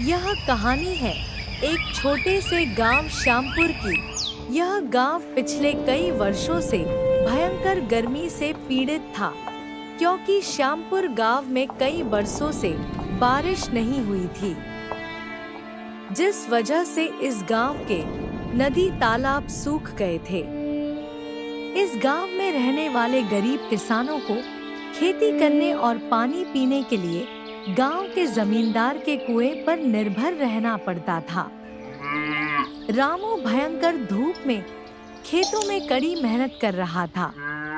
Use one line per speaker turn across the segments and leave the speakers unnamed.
यह कहानी है एक छोटे से गांव श्यामपुर की। यह गांव पिछले कई वर्षों से भयंकर गर्मी से पीड़ित था, क्योंकि श्यामपुर गांव में कई बरसों से बारिश नहीं हुई थी, जिस वजह से इस गांव के नदी तालाब सूख गए थे। इस गांव में रहने वाले गरीब किसानों को खेती करने और पानी पीने के लिए गांव के जमींदार के कुएं पर निर्भर रहना पड़ता था। रामू भयंकर धूप में खेतों में कड़ी मेहनत कर रहा था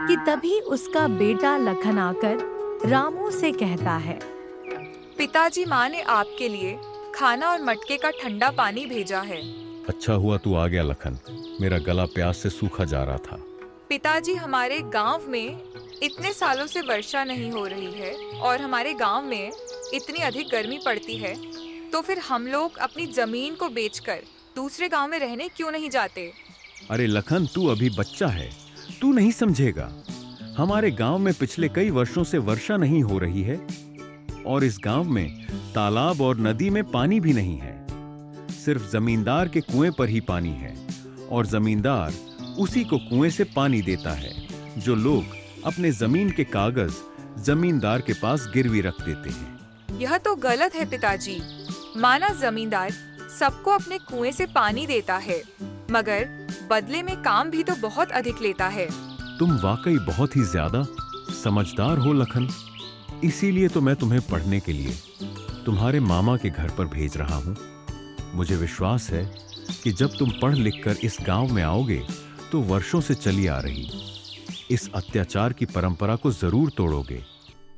कि तभी उसका बेटा लखन आकर रामू से कहता है,
पिताजी, माँ ने आपके लिए खाना और मटके का ठंडा पानी भेजा है।
अच्छा हुआ तू आ गया लखन, मेरा गला प्यास से सूखा जा रहा था।
पिताजी, हमारे गांव में इतने सालों से वर्षा नहीं हो रही है और हमारे गांव में इतनी अधिक गर्मी पड़ती है, तो फिर हम लोग अपनी जमीन को बेचकर दूसरे गांव में रहने क्यों नहीं जाते?
अरे लखन, तू अभी बच्चा है, तू नहीं समझेगा। हमारे गांव में पिछले कई वर्षों से वर्षा नहीं हो रही है और इस गांव में तालाब और नदी में पानी भी नहीं है। सिर्फ जमींदार के कुएं पर ही पानी है और जमींदार उसी को कुएं से पानी देता है, जो लोग अपने जमीन के कागज जमींदार के पास गिरवी रख देते हैं।
यह तो गलत है पिताजी। माना जमींदार सबको अपने कुएं से पानी देता है, मगर बदले में काम भी तो बहुत अधिक लेता है।
तुम वाकई बहुत ही ज्यादा समझदार हो लखन, इसीलिए तो मैं तुम्हें पढ़ने के लिए तुम्हारे मामा के घर पर भेज रहा हूँ। मुझे विश्वास है कि जब तुम पढ़ लिख कर इस गांव में आओगे तो वर्षों से चली आ रही इस अत्याचार की परंपरा को जरूर तोड़ोगे।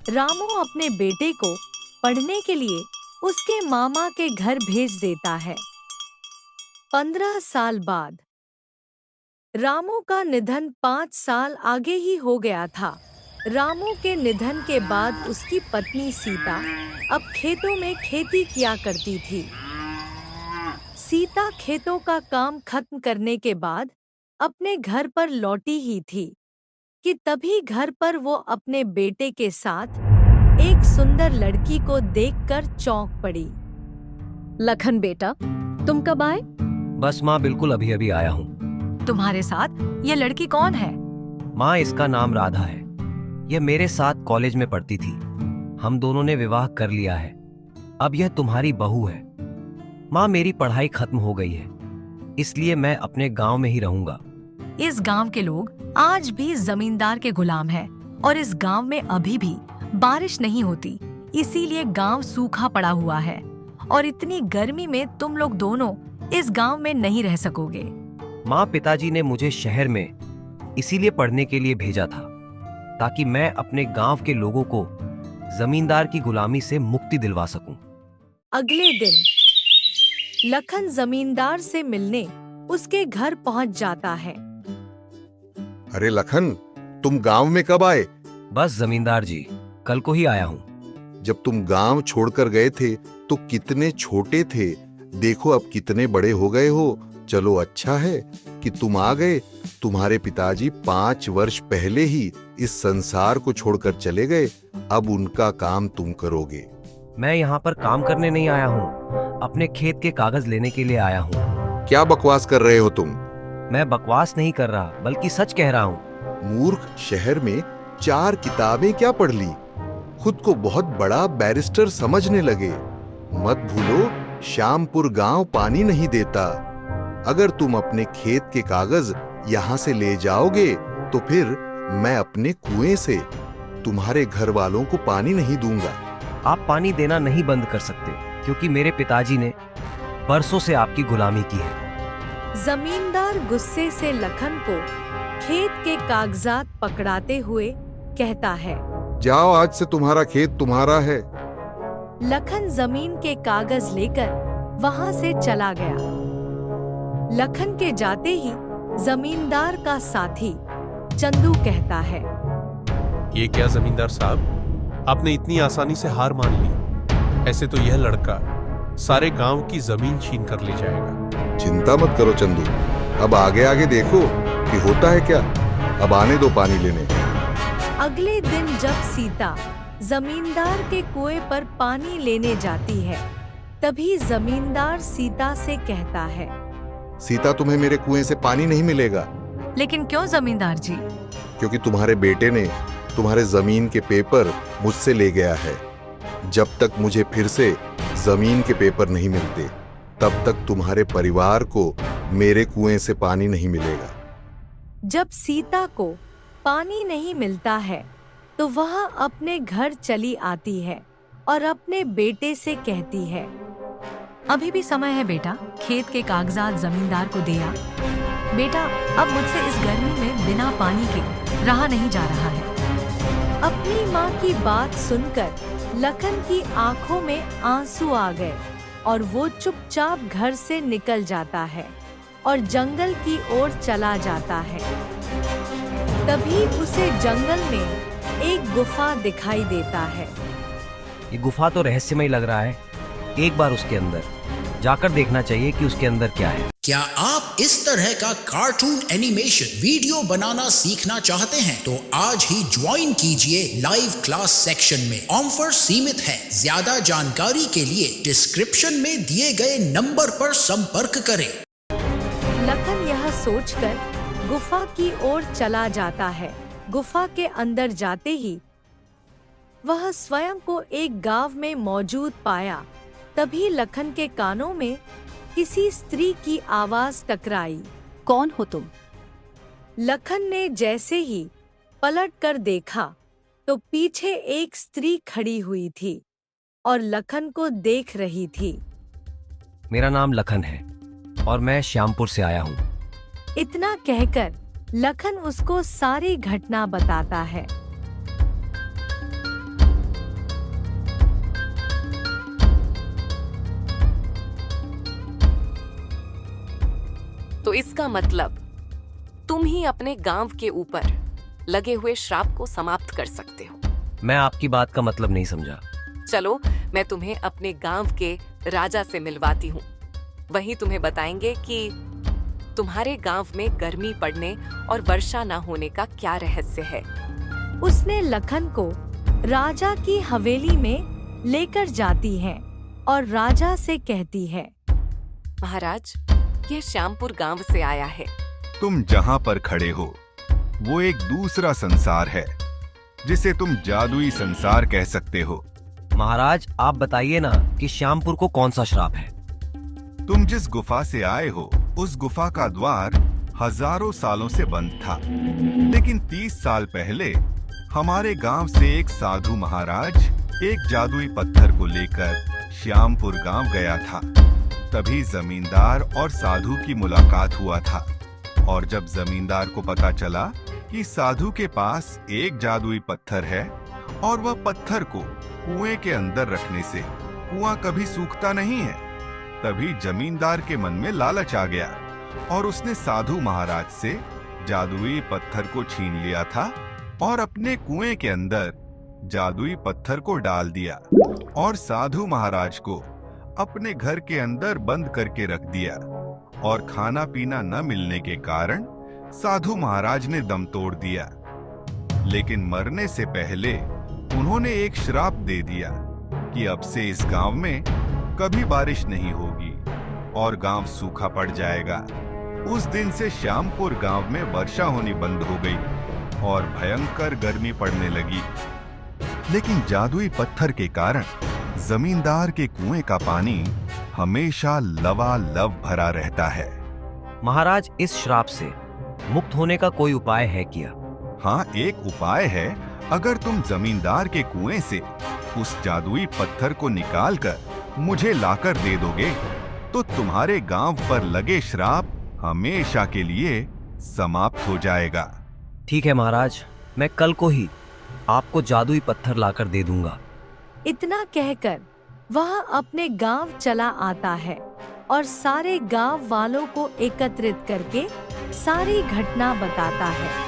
रामू अपने बेटे को पढ़ने के लिए उसके मामा के घर भेज देता है। 15 साल बाद रामू का निधन 5 साल आगे ही हो गया था। रामू के निधन के बाद उसकी पत्नी सीता अब खेतों में खेती किया करती थी। सीता खेतों का काम खत्म करने के बाद अपने घर पर लौटी ही थी कि तभी घर पर वो अपने बेटे के साथ एक सुंदर लड़की को देखकर चौंक पड़ी।
लखन बेटा, तुम कब आए?
बस माँ, बिल्कुल अभी अभी आया हूँ।
तुम्हारे साथ ये लड़की कौन है?
माँ, इसका नाम राधा है। यह मेरे साथ कॉलेज में पढ़ती थी। हम दोनों ने विवाह कर लिया है। अब यह तुम्हारी बहू है। माँ, मेरी पढ़ाई खत्म हो गई है, इसलिए मैं अपने गांव में ही रहूंगा।
इस गांव के लोग आज भी जमींदार के गुलाम हैं और इस गांव में अभी भी बारिश नहीं होती, इसीलिए गांव सूखा पड़ा हुआ है और इतनी गर्मी में तुम लोग दोनों इस गांव में नहीं रह सकोगे।
माँ, पिताजी ने मुझे शहर में इसीलिए पढ़ने के लिए भेजा था ताकि मैं अपने गांव के लोगों को जमींदार की गुलामी से मुक्ति दिलवा सकूं।
अगले दिन लखन जमींदार से मिलने उसके घर पहुंच जाता है।
अरे लखन, तुम गांव में कब आए?
बस जमींदार जी, कल को ही आया हूँ।
जब तुम गांव छोड़कर गए थे तो कितने छोटे थे, देखो अब कितने बड़े हो गए हो। चलो अच्छा है कि तुम आ गए। तुम्हारे पिताजी 5 वर्ष पहले ही इस संसार को छोड़कर चले गए, अब उनका काम तुम करोगे।
मैं यहाँ पर काम करने नहीं आया हूँ, अपने खेत के कागज लेने के लिए आया हूँ।
क्या बकवास कर रहे हो तुम?
मैं बकवास नहीं कर रहा, बल्कि सच कह रहा हूँ।
मूर्ख, शहर में 4 किताबें क्या पढ़ ली, खुद को बहुत बड़ा बैरिस्टर समझने लगे। मत भूलो, श्यामपुर गांव पानी नहीं देता। अगर तुम अपने खेत के कागज यहाँ से ले जाओगे तो फिर मैं अपने कुएं से तुम्हारे घर वालों को पानी नहीं दूंगा।
आप पानी देना नहीं बंद कर सकते, क्योंकि मेरे पिताजी ने बरसों से आपकी गुलामी की है।
जमींदार गुस्से से लखन को खेत के कागजात पकड़ाते हुए कहता है,
जाओ, आज से तुम्हारा खेत तुम्हारा है।
लखन जमीन के कागज लेकर वहां से चला गया। लखन के जाते ही जमींदार का साथी चंदू कहता है,
ये क्या जमींदार साहब, आपने इतनी आसानी से हार मान ली? ऐसे तो यह लड़का सारे गांव की जमीन छीन कर ले जाएगा।
चिंता मत करो चंदू, अब आगे आगे देखो कि होता है क्या। अब आने दो पानी लेने।
अगले दिन जब सीता जमींदार के कुएं पर पानी लेने जाती है तभी जमींदार सीता से कहता है,
सीता, तुम्हें मेरे कुएं से पानी नहीं मिलेगा,
लेकिन क्यों जमींदार जी?
क्योंकि तुम्हारे बेटे ने तुम्हारे जमीन के पेपर मुझसे ले गया है। जब तक मुझे फिर से जमीन के पेपर नहीं मिलते, तब तक तुम्हारे परिवार को मेरे कुएं से पानी नहीं मिलेगा।
जब सीता को पानी नहीं मिलता है तो वह अपने घर चली आती है और अपने बेटे से कहती है,
अभी भी समय है बेटा, खेत के कागजात जमींदार को दे आ। बेटा, अब मुझसे इस गर्मी में बिना पानी के रहा नहीं जा रहा है।
अपनी माँ की बात सुनकर लखन की आंखों में आंसू आ गए और वो चुपचाप घर से निकल जाता है और जंगल की ओर चला जाता है। तभी उसे जंगल में एक गुफा दिखाई देता है।
ये गुफा तो रहस्यमय लग रहा है। एक बार उसके अंदर जाकर देखना चाहिए कि उसके अंदर क्या है।
क्या आप इस तरह का कार्टून एनिमेशन वीडियो बनाना सीखना चाहते हैं तो आज ही ज्वाइन कीजिए लाइव क्लास सेक्शन में। ऑफर सीमित है। ज्यादा जानकारी के लिए डिस्क्रिप्शन में दिए गए नंबर पर संपर्क करें।
लखन यह सोचकर गुफा की ओर चला जाता है। गुफा के अंदर जाते ही वह स्वयं को एक गांव में मौजूद पाया। तभी लखन के कानों में किसी स्त्री की आवाज टकराई।
कौन हो तुम?
लखन ने जैसे ही पलट कर देखा तो पीछे एक स्त्री खड़ी हुई थी और लखन को देख रही थी।
मेरा नाम लखन है और मैं श्यामपुर से आया हूँ।
इतना कहकर लखन उसको सारी घटना बताता है।
तो इसका मतलब तुम ही अपने गांव के ऊपर लगे हुए श्राप को समाप्त कर सकते हो।
मैं आपकी बात का मतलब नहीं समझा।
चलो, मैं तुम्हें अपने गांव के राजा से मिलवाती हूँ। वही तुम्हें बताएंगे कि तुम्हारे गांव में गर्मी पड़ने और वर्षा न होने का क्या रहस्य है।
उसने लखन को राजा की हवेली में लेकर जाती है और राजा से कहती है,
महाराज, यह श्यामपुर गांव से आया है।
तुम जहाँ पर खड़े हो वो एक दूसरा संसार है जिसे तुम जादुई संसार कह सकते हो।
महाराज, आप बताइए ना कि श्यामपुर को कौन सा श्राप है।
तुम जिस गुफा से आए हो उस गुफा का द्वार हजारों सालों से बंद था, लेकिन 30 साल पहले हमारे गांव से एक साधु महाराज एक जादुई पत्थर को लेकर श्यामपुर गांव गया था। तभी जमींदार और साधु की मुलाकात हुआ था और जब जमींदार को पता चला कि साधु के पास एक जादुई पत्थर है और वह पत्थर को कुएं के अंदर रखने से कुआं कभी सूखता नहीं है, तभी जमींदार के मन में लालच आ गया और उसने साधु महाराज से जादुई पत्थर को छीन लिया था और अपने कुएं के अंदर जादुई पत्थर को डाल दिया और साधु महाराज को अपने घर के अंदर बंद करके रख दिया। और खाना पीना न मिलने के कारण साधु महाराज ने दम तोड़ दिया। लेकिन मरने से पहले उन्होंने एक श्राप दे दिया कि अब से इस गांव में कभी बारिश नहीं होगी और गांव सूखा पड़ जाएगा। उस दिन से श्यामपुर गांव में वर्षा होनी बंद हो गई और भयंकर गर्मी पड़ने लगी। लेकिन जादुई पत्थर के कारण जमींदार के कुएं का पानी हमेशा लबालब भरा रहता है।
महाराज, इस श्राप से मुक्त होने का कोई उपाय है क्या?
हाँ, एक उपाय है। अगर तुम जमींदार के कुएं से उस जादुई पत्थर को निकालकर मुझे लाकर दे दोगे तो तुम्हारे गांव पर लगे श्राप हमेशा के लिए समाप्त हो जाएगा।
ठीक है महाराज, मैं कल को ही आपको जादुई पत्थर लाकर दे दूंगा।
इतना कहकर वह अपने गांव चला आता है और सारे गांव वालों को एकत्रित करके सारी घटना बताता है।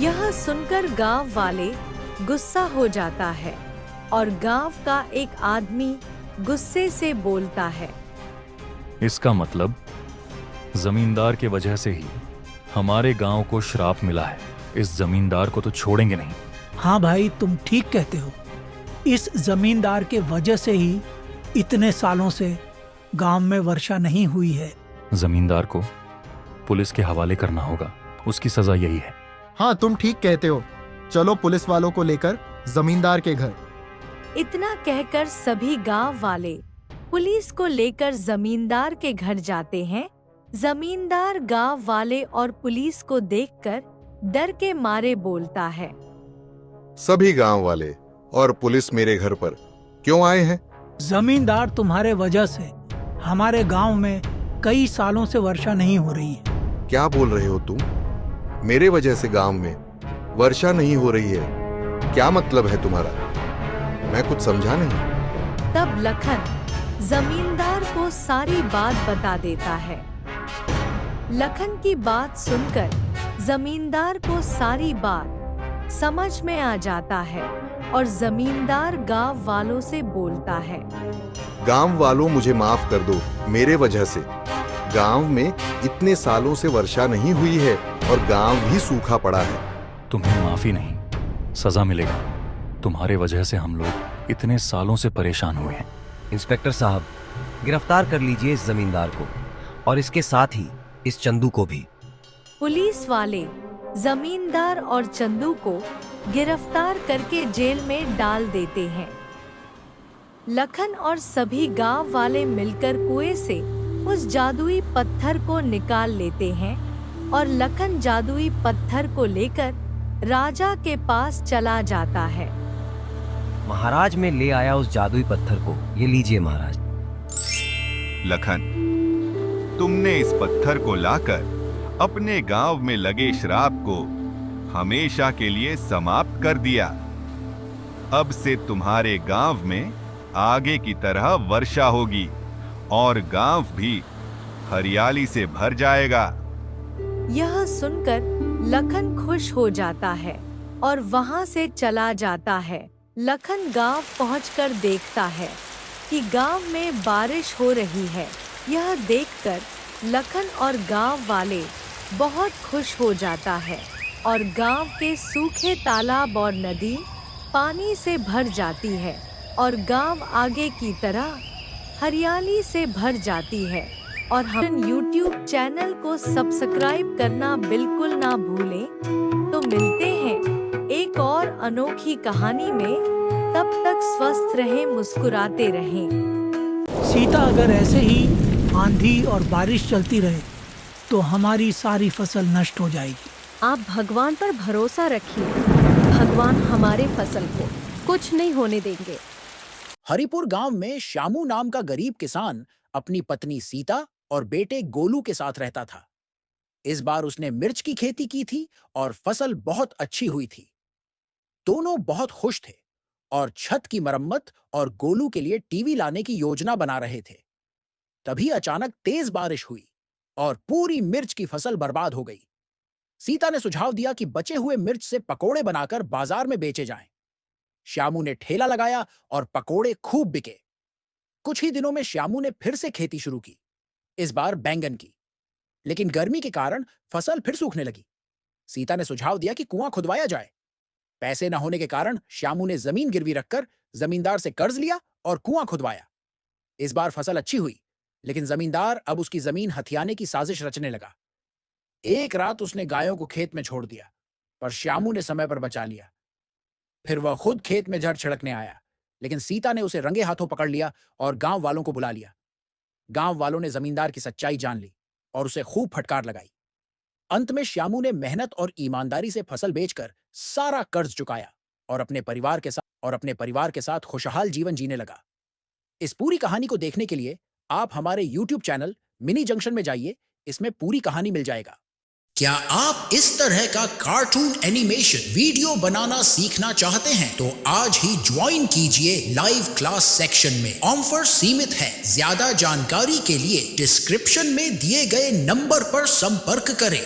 यह सुनकर गांव वाले गुस्सा हो जाता है और गांव का एक आदमी गुस्से से बोलता है।
इसका मतलब जमींदार के वजह से ही हमारे गांव को श्राप मिला है। इस जमींदार को तो छोड़ेंगे नहीं।
हाँ भाई, तुम ठीक कहते हो। इस जमींदार के वजह से ही इतने सालों से गांव में वर्षा नहीं हुई है।
जमींदार को पुलिस के हवाले करना होगा, उसकी सजा यही है।
हाँ, तुम ठीक कहते हो। चलो पुलिस वालों को लेकर जमींदार के घर।
इतना कहकर सभी गांव वाले पुलिस को लेकर जमींदार के घर जाते हैं। जमींदार गांव वाले और पुलिस को देखकर डर के मारे बोलता है।
सभी गांव वाले और पुलिस मेरे घर पर क्यों आए हैं?
जमींदार, तुम्हारे वजह से हमारे गांव में कई सालों से वर्षा नहीं हो रही है।
क्या बोल रहे हो तुम? मेरे वजह से गांव में वर्षा नहीं हो रही है? क्या मतलब है तुम्हारा? मैं कुछ समझा नहीं।
तब लखन जमींदार को सारी बात बता देता है। लखन की बात सुनकर जमींदार को सारी बात समझ में आ जाता है और जमींदार गांव वालों से बोलता है।
गांव वालों, मुझे माफ कर दो। मेरे वजह से गांव में इतने सालों से वर्षा नहीं हुई है और गांव भी सूखा पड़ा है।
तुम्हें माफी नहीं, सजा मिलेगा। तुम्हारे वजह से हम लोग इतने सालों से परेशान हुए हैं।
इंस्पेक्टर साहब, गिरफ्तार कर लीजिए इस जमींदार को और इसके साथ ही इस चंदू को भी।
पुलिस वाले जमींदार और चंदू को गिरफ्तार करके जेल में डाल देते हैं। लखन और सभी गांव वाले मिलकर कुएं से उस जादुई पत्थर को निकाल लेते हैं और लखन जादुई पत्थर को लेकर राजा के पास चला जाता है।
महाराज, में ले आया उस जादुई पत्थर को। ये लीजिए महाराज।
लखन, तुमने इस पत्थर को लाकर अपने गांव में लगे श्राप को हमेशा के लिए समाप्त कर दिया। अब से तुम्हारे गांव में आगे की तरह वर्षा होगी और गांव भी हरियाली से भर जाएगा।
यह सुनकर लखन खुश हो जाता है और वहां से चला जाता है। लखन गांव पहुंचकर देखता है कि गांव में बारिश हो रही है। यह देखकर लखन और गांव वाले बहुत खुश हो जाता है और गांव के सूखे तालाब और नदी पानी से भर जाती है और गांव आगे की तरह हरियाली से भर जाती है। और हम YouTube चैनल को सब्सक्राइब करना बिल्कुल ना भूलें। तो मिलते हैं एक और अनोखी कहानी में। तब तक स्वस्थ रहें, मुस्कुराते रहें।
सीता, अगर ऐसे ही आंधी और बारिश चलती रहे तो हमारी सारी फसल नष्ट हो जाएगी।
आप भगवान पर भरोसा रखिए, भगवान हमारे फसल को कुछ नहीं होने देंगे।
हरिपुर गांव में श्यामू नाम का गरीब किसान अपनी पत्नी सीता और बेटे गोलू के साथ रहता था। इस बार उसने मिर्च की खेती की थी और फसल बहुत अच्छी हुई थी। दोनों बहुत खुश थे और छत की मरम्मत और गोलू के लिए टीवी लाने की योजना बना रहे थे। तभी अचानक तेज बारिश हुई और पूरी मिर्च की फसल बर्बाद हो गई। सीता ने सुझाव दिया कि बचे हुए मिर्च से पकोड़े बनाकर बाजार में बेचे जाएं। श्यामू ने ठेला लगाया और पकोड़े खूब बिके। कुछ ही दिनों में श्यामू ने फिर से खेती शुरू की, इस बार बैंगन की। लेकिन गर्मी के कारण फसल फिर सूखने लगी। सीता ने सुझाव दिया कि कुआं खुदवाया जाए। पैसे न होने के कारण श्यामू ने जमीन गिरवी रखकर जमींदार से कर्ज लिया और कुआं खुदवाया। इस बार फसल अच्छी हुई, लेकिन जमींदार अब उसकी जमीन हथियाने की साजिश रचने लगा। एक रात उसने गायों को खेत में छोड़ दिया, पर श्यामू ने समय पर बचा लिया। फिर वह खुद खेत में जड़ छिड़कने आया, लेकिन सीता ने उसे रंगे हाथों पकड़ लिया और गांव वालों को बुला लिया। गांव वालों ने जमींदार की सच्चाई जान ली और उसे खूब फटकार लगाई। अंत में श्यामू ने मेहनत और ईमानदारी से फसल बेचकर सारा कर्ज चुकाया और अपने परिवार के साथ खुशहाल जीवन जीने लगा। इस पूरी कहानी को देखने के लिए आप हमारे YouTube चैनल मिनी जंक्शन में जाइए, इसमें पूरी कहानी मिल जाएगा। क्या आप इस तरह का कार्टून एनिमेशन वीडियो बनाना सीखना चाहते हैं तो आज ही ज्वाइन कीजिए लाइव क्लास सेक्शन में। ऑफर सीमित है। ज्यादा जानकारी के लिए डिस्क्रिप्शन में दिए गए नंबर पर संपर्क करें।